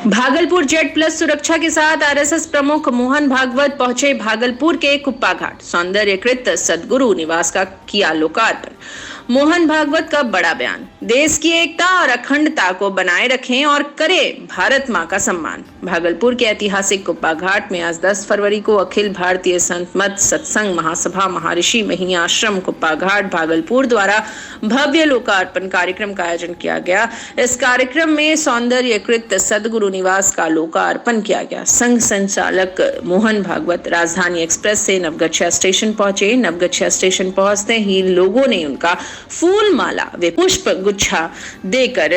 Bhagalpur Z plus सुरक्षा के साथ आरएसएस प्रमुख मोहन भागवत पहुंचे भागलपुर के कुप्पा घाट। सौंदर्यकृत सद्गुरु निवास का किया लोकार्पण। मोहन भागवत का बड़ा बयान, देश की एकता और अखंडता को बनाए रखें और करें भारत मां का सम्मान। भागलपुर के ऐतिहासिक कुप्पा घाट में आज 10 फरवरी को अखिल भारतीय संत मत सत्संग महासभा महर्षि महीनी आश्रम कुप्पा घाट भागलपुर द्वारा भव्य लोकार्पण कार्यक्रम का आयोजन किया गया। इस कार्यक्रम में सौंदर्यकृत सद्गुरु निवास का लोकार्पण किया गया। संघ संचालक मोहन भागवत राजधानी एक्सप्रेस से नवगछिया स्टेशन पहुंचे। नवगछिया स्टेशन पहुंचते ही लोगों ने उनका फूल माला व पुष्प गुच्छा देकर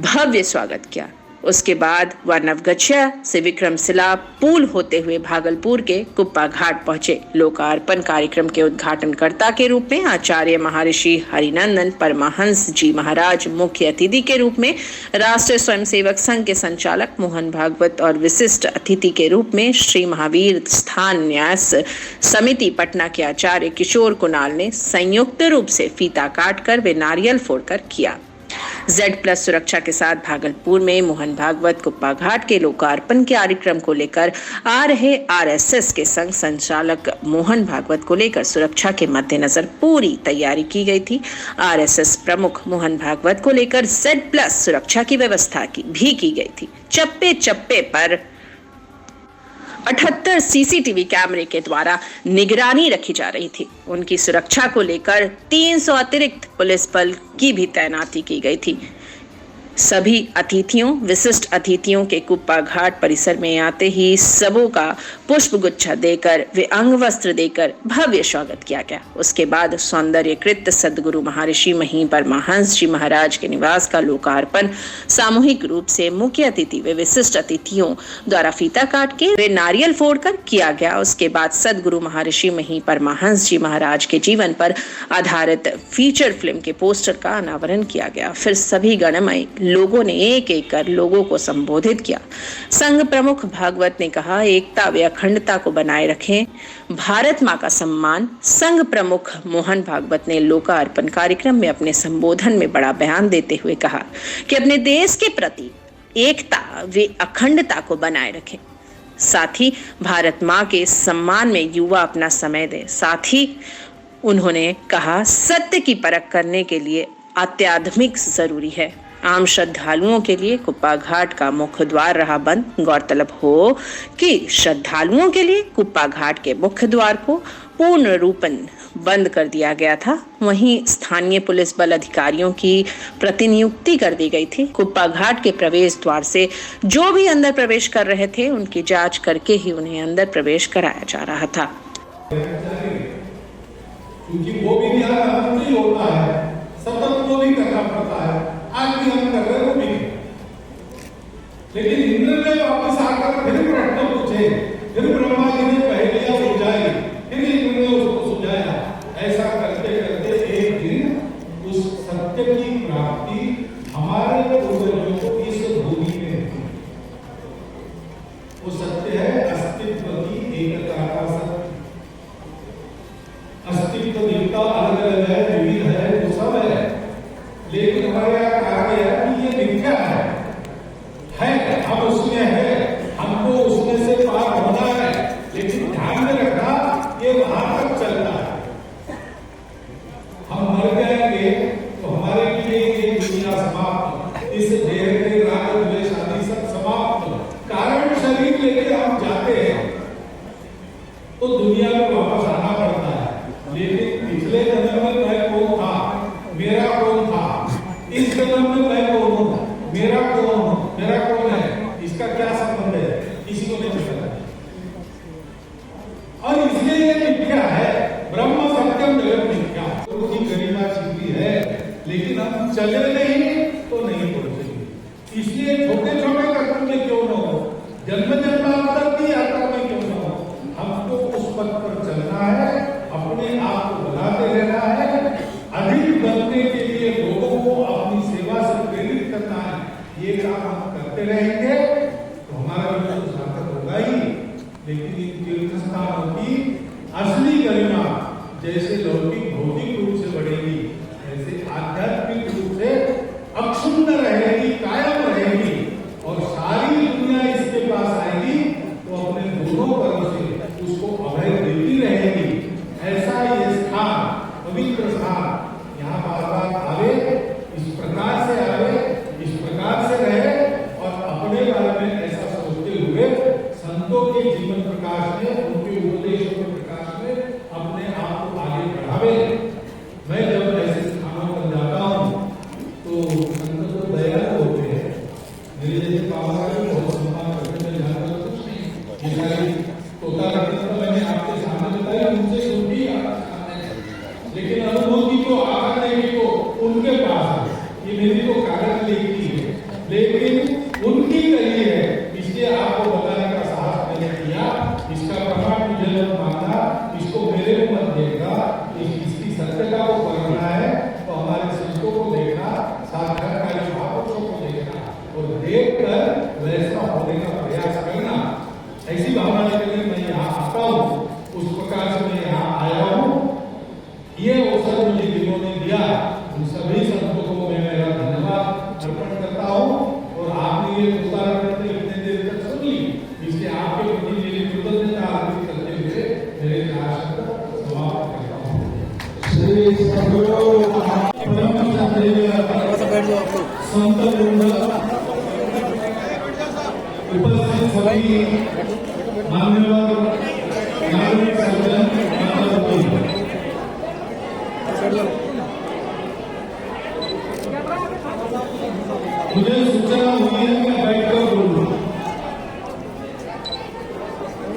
भव्य स्वागत किया। उसके बाद वह नवगछिया से विक्रमशिला पुल होते हुए भागलपुर के कुप्पा घाट पहुंचे। लोकार्पण कार्यक्रम के उद्घाटनकर्ता के रूप में आचार्य महर्षि हरिनंदन परमहंस जी महाराज, मुख्य अतिथि के रूप में राष्ट्रीय स्वयंसेवक संघ के संचालक मोहन भागवत और विशिष्ट अतिथि के रूप में श्री महावीर स्थान न्यास समिति पटना के आचार्य किशोर कुणाल ने संयुक्त रूप से फीता काटकर व नारियल फोड़कर किया। जेड प्लस सुरक्षा के साथ भागलपुर में मोहन भागवत कुप्पा घाट के लोकार्पण के कार्यक्रम को लेकर आ रहे आरएसएस के संघ संचालक मोहन भागवत को लेकर सुरक्षा के मद्देनजर पूरी तैयारी की गई थी। आरएसएस प्रमुख मोहन भागवत को लेकर जेड प्लस सुरक्षा की व्यवस्था भी की गई थी। चप्पे चप्पे पर 78 सीसीटीवी कैमरे के द्वारा निगरानी रखी जा रही थी। उनकी सुरक्षा को लेकर 300 अतिरिक्त पुलिस बल की भी तैनाती की गई थी। सभी अतिथियों, विशिष्ट अतिथियों के कुप्पा घाट परिसर में आते ही सबों का पुष्प गुच्छा देकर वे अंग वस्त्र देकर भव्य स्वागत किया गया। उसके बाद सौंदर्यकृत सद्गुरु महर्षि महीनी परमहंस जी महाराज के निवास का लोकार्पण सामूहिक रूप से मुख्य अतिथि व विशिष्ट अतिथियों द्वारा फीता काट के वे नारियल फोड़कर किया गया। उसके बाद सद्गुरु महर्षि महीनी परमहंस जी महाराज के जीवन पर आधारित फीचर फिल्म के पोस्टर का अनावरण किया गया। फिर सभी गणमान्य लोगों ने एक एक कर लोगों को संबोधित किया। संघ प्रमुख भागवत ने कहा, एकता व अखंडता को बनाए रखें, भारत मां का सम्मान। संघ प्रमुख मोहन भागवत ने लोकार्पण कार्यक्रम में अपने संबोधन में बड़ा बयान देते हुए कहा कि अपने देश के प्रति एकता व अखंडता को बनाए रखें, साथ ही भारत मां के सम्मान में युवा अपना समय दें। साथ ही उन्होंने कहा, सत्य की परख करने के लिए अत्याधुनिक जरूरी है। आम श्रद्धालुओं के लिए कुप्पा घाट का मुख्य द्वार रहा बंद। गौरतलब हो कि श्रद्धालुओं के लिए कुप्पा घाट के मुख्य द्वार को पूर्ण रूपन बंद कर दिया गया था। वहीं स्थानीय पुलिस बल अधिकारियों की प्रतिनियुक्ति कर दी गई थी। कुप्पा घाट के प्रवेश द्वार से जो भी अंदर प्रवेश कर रहे थे, उनकी जांच करके ही उन्हें अंदर प्रवेश कराया जा रहा था। क्योंकि वो भी ध्यान नहीं होता है, सतत वो भी करना पड़ता है। आज भी हम कर रहे वो भी, लेकिन इंद्र ने वापस आकर फिर प्रश्न पूछे, फिर ब्रह्मा जी ने पहेलियां सुलझाई, फिर इंद्र ने उसको सुलझाया। ऐसा करते करते एक दिन उस सत्य की प्राप्ति हमारे पूर्वजों को इस भूमि में हुई। वो सत्य है अस्तित्व की एकता का सत्य। अस्तित्व दिखता अलग अलग है, विविध है, वो सब है, लेकिन हमारे यहाँ कहा गया कि ये मिथ्या है, हम उसमें है, हमको उसमें से पार होना है, लेकिन ध्यान में रखना ये वहां तक चलता है। हम मर जाएंगे तो हमारे लिए ये दुनिया समाप्त, इस देह के राग द्वेष आदि सब समाप्त। कारण शरीर लेके हम जाते हैं तो दुनिया में वापस आना पड़ता है, लेकिन पिछले जन्म में मैं कौन था, मेरा कौन था, इस जन्म में मैं कौन हूं, मेरा कौन हूं, मेरा कौन है, इसका क्या संबंध है, किसी को नहीं पता। और इसलिए ये मिथ्या है, ब्रह्म सत्यम जगत मिथ्या। तो उसकी गरिमा छिपी है, लेकिन हम चले नहीं तो नहीं पहुंचेंगे। इसलिए छोटे छोटे कर्म में क्यों न हो, जन्म जन्मांतर की यात्रा में क्यों न हो, हमको उस पथ पर चलना है, अपने आप को बनाते रहना है, अधिक बनने के लिए लोगों को अपनी सेवा से प्रेरित करना है। ये काम हम करते रहेंगे तो हमारा जीवन सार्थक होगा ही। लेकिन इन तीर्थ स्थानों की असली गरिमा जैसे लौकिक भौतिक रूप से बढ़ेगी, ऐसे आध्यात्मिक रूप से अक्षुण्ण रहेगी, कायम रहेगी और सारी दुनिया पवित्र स्थान यहाँ बार बार आवे, इस प्रकार से आवे, इस प्रकार से रहे और अपने बारे में ऐसा सोचते हुए संतों के जीवन प्रकाश में, उनके उपदेशों के प्रकाश में अपने आप को आगे बढ़ावे। मैं जब ऐसे स्थानों पर जाता हूँ तो संत तो दयालु होते हैं, मेरे जैसे पापा का भी बहुत सम्मान करते हैं, जानकर कुछ नहीं। ये सारी तोता तो मैंने आपके सामने बताई, उनसे सुन भी लेकिन अनुभूति तो आकर नहीं को उनके पास है। ये मेरी तो कागज लिखी है, लेकिन उनकी कही है, इसलिए आपको बताने का साहस मैंने किया। इसका प्रमाण मुझे मत मानना, इसको मेरे को मत देखना, इसकी सत्यता को पढ़ना है तो हमारे संतों को देखना, साक्षात्कार महापुरुषों को देखना और देखकर वैसा होने का प्रयास करना। ऐसी भावना के लिए मैं यहाँ आता हूँ, उस प्रकार से मैं यहाँ आया हूँ। ये अवसर मुझे जिन्होंने दिया, उन सभी संतों को मैं मेरा धन्यवाद अर्पण करता हूँ। और आपने ये उदाहरण इतने देर तक सुन ली, इसलिए आपके प्रति मेरी कृतज्ञता अर्पित करते हुए मेरे भाषण को समाप्त करता हूँ। श्री सद्गुरु संत वृंद, उपस्थित सभी मान्यवर नागरिक सज्जन, मुझे सूचना हुई है कि बैठकर बोलूं,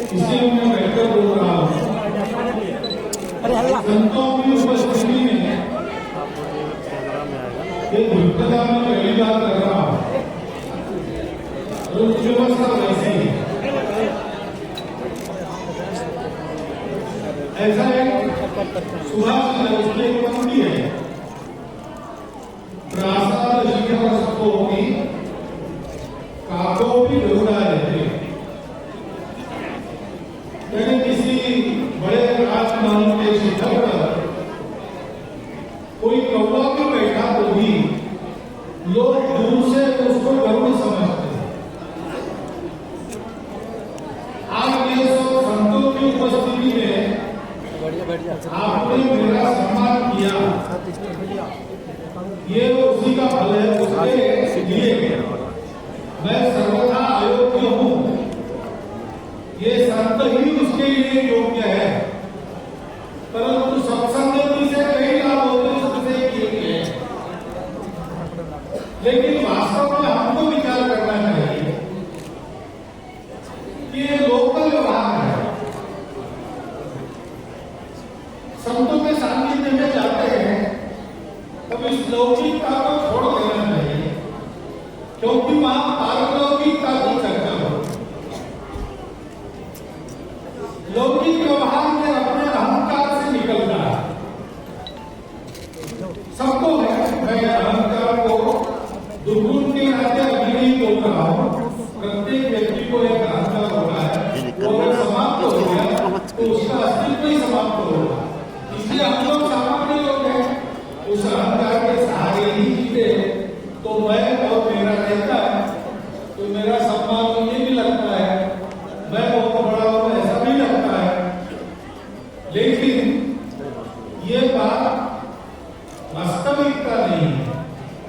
इसलिए मैं बैठकर बोल रहा हूं। संतों की उपस्थिति में ये दुर्घटना में पहली बार कर रहा हूं, तो व्यवस्था वैसी है। ऐसा एक सुभाष उसकी एक पंक्ति है, प्रासाद शिखरस्तोपि काकोपि गरुडायते। यानी किसी बड़े राजमहल के शिखर पर कोई कौवा भी बैठा तो भी लोग दूर से उसको गरुड़ समझते हैं। आज ये सब संतों की उपस्थिति में आपने मेरा सम्मान किया, ये उसी का फल है, उसके लिए मैं सर्वथा अयोग्य हूँ। ये संत ही उसके लिए योग्य है, परंतु सत्संगति से कई लाभ होते हैं, सबसे किए हैं। लेकिन वास्तव में हमको विचार करना चाहिए कि ये लोकल व्यवहार है। संतों के सानिध्य में जाते हैं तब इस लौकिकता को छोड़ देना चाहिए, क्योंकि वहां पारलौकिकता की चर्चा हो। लौकिक व्यवहार में अपने अहंकार से निकलना है, सबको है। मैं अहंकार को दुर्गुण के नाते अभी नहीं बोल रहा हूँ, प्रत्येक व्यक्ति को एक अहंकार होता है, वो अगर समाप्त हो गया तो उसका अस्तित्व ही समाप्त होगा। इसलिए हम लोग सामान्य लोग हैं, उस अहंकार के सहारे ही जीते। तो मैं और मेरा रहता है तो मेरा सम्मान मुझे भी लगता है, मैं बहुत बड़ा हूं ऐसा भी लगता है। लेकिन ये बात वास्तविकता नहीं है,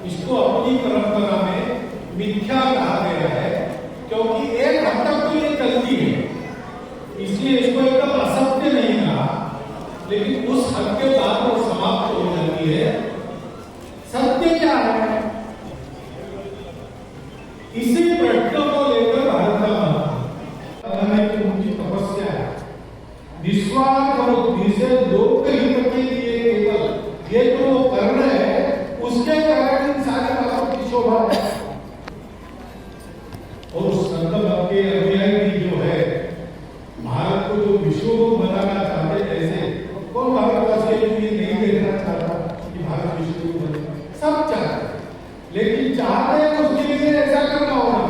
इसको अपनी परंपरा में मिथ्या कहा गया है, क्योंकि एक हद तक तो ये चलती है, इसलिए इसको एकदम असत्य नहीं कहा। लेकिन उस हद के बाद वो समाप्त हो जाती है। सत्य क्या है? इसी प्रश्न को लेकर भारत का मत उनकी तपस्या है, निस्वार्थ बुद्धि से लोक हित के लिए केवल ये जो वो कर रहे हैं उसके कारण इन सारी बातों की शोभा है। और संत के अनुयायी जो है, भारत को जो विश्व बनाना चाहते, ऐसे कौन भारतवासी ये नहीं देखना चाहता कि भारत विश्व बने? सब चाहते, लेकिन चाहते हैं उसके लिए ऐसा करना होगा,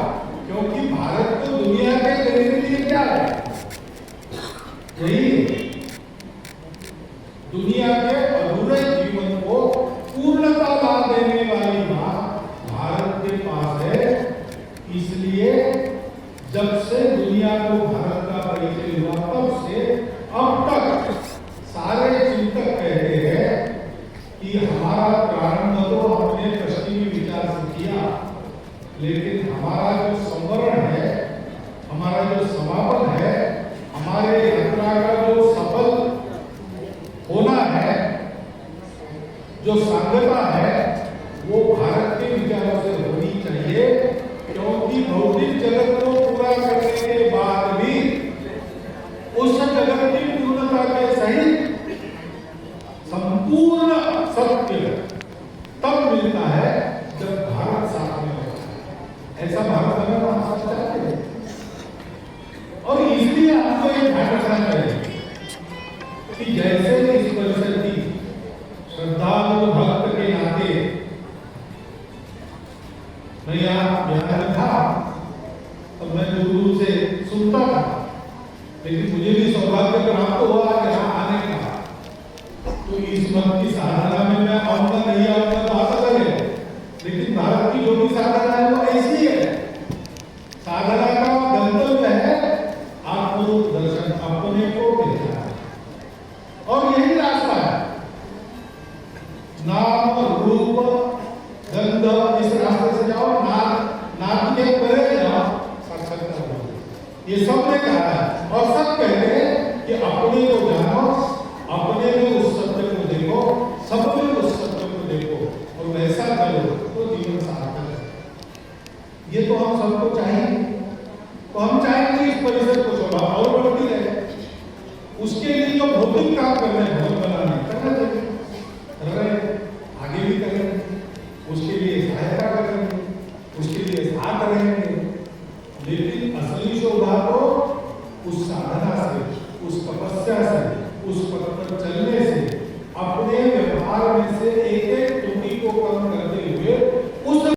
क्योंकि भारत को दुनिया के देने के लिए क्या है? यही दुनिया के अधूरे जीवन को पूर्णता ला देने वाली बात भारत के पास है। इसलिए जब से दुनिया को भारत का परिचय हुआ तब से अब तक सारे चिंतक कहते हैं हमारा प्रारंभ तो अपने पश्चिमी विचार से किया, लेकिन हमारा जो संवरण है, हमारा जो समापन है, हमारे यात्रा का जो सफल होना है, जो सांगता है, वो भारत के विचारों से होनी चाहिए। क्योंकि भौतिक जगत को पूरा करने के बाद भी उस जगत की पूर्णता के सहित संपूर्ण सत्य तब मिलता है जब भारत साथ में होता है। ऐसा भारत बनाना हम चाहते हैं, और इसलिए आपको ये ध्यान रखना चाहिए कि जैसे इस परिषद की श्रद्धालु भक्त के नाते मैं यहाँ था, तब मैं गुरु से सुनता था, लेकिन मुझे भी सौभाग्य प्राप्त हुआ यहाँ आने का। तो इस मत की साधना में मैं आऊंगा नहीं आऊंगा तो आ सकता है, लेकिन भारत की जो भी साधना है वो ऐसी है। साधना का गंतव्य है आत्म दर्शन, अपने को पहचानना, और यही रास्ता है। नाम रूप गंध, इस रास्ते से जाओ, नाम के परे जाओ, साक्षात्कार हो। ये सब ने कहा है, और सब कहते हैं कि अपने को जानो, अपने में उस सत्य को देखो, सब में उस सत्य को देखो, और वैसा करो तो जीवन सार्थक है। ये तो हम सबको चाहिए। तो हम चाहेंगे इस परिषद को शोभा और बढ़ती रहे, उसके लिए जो भौतिक काम करने हैं